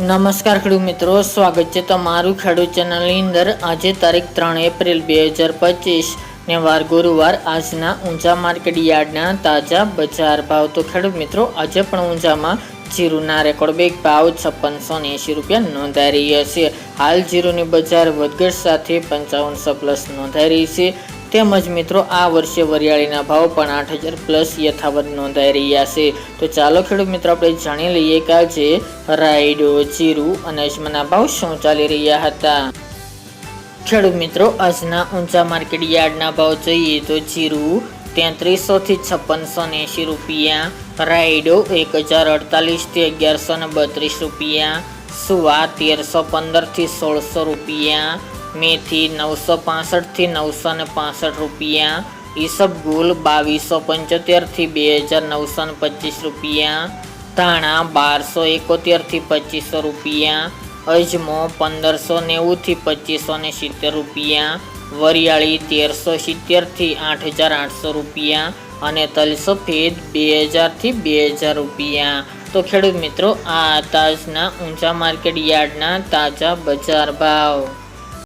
નમસ્કાર ખેડૂત મિત્રો, સ્વાગત છે તમારું ખેડૂત ચેનલની અંદર। આજે તારીખ 3 એપ્રિલ 2025 ને વાર ગુરુવાર। આજના ઊંઝા માર્કેટ યાર્ડના તાજા બજાર ભાવ। તો ખેડૂત મિત્રો, આજે પણ ઊંઝામાં જીરુના રેકોર્ડ બેક ભાવ 5680 રૂપિયા નોંધાઈ રહ્યા છે। હાલ જીરુની બજાર વધઘટ સાથે 5500 પ્લસ નોંધાઈ રહી છે। તેમજ મિત્રો, આ વર્ષે વરિયાળીના ભાવ પણ 8000 પ્લસ યથાવત નોંધાઈ રહ્યા છે। તો ચાલો ખેડૂત મિત્રો, આપણે જાણી લઈએ કે આજે રાયડો, જીરુ અને અજમાના ભાવ શું ચાલી રહ્યા હતા। ખેડૂત મિત્રો, આજના ઊંઝા માર્કેટ યાર્ડના ભાવ જોઈએ તો જીરુ 3300 થી 5680 રૂપિયા, રાયડો 1048 થી 1132 રૂપિયા, સુવા 1315 થી 1600 રૂપિયા, મેથી 965 થી 965 રૂપિયા, ઈસબગુલ 2275 થી 2925 રૂપિયા, ધાણા 1271 થી 2500 રૂપિયા, અજમો 1590 થી 2570 રૂપિયા, વરિયાળી 1370 થી 8800 રૂપિયા અને તલ સફેદ 2000 થી 2000 રૂપિયા। તો ખેડૂત મિત્રો, આ તાજના ઊંઝા માર્કેટ યાર્ડના તાજા બજાર ભાવ।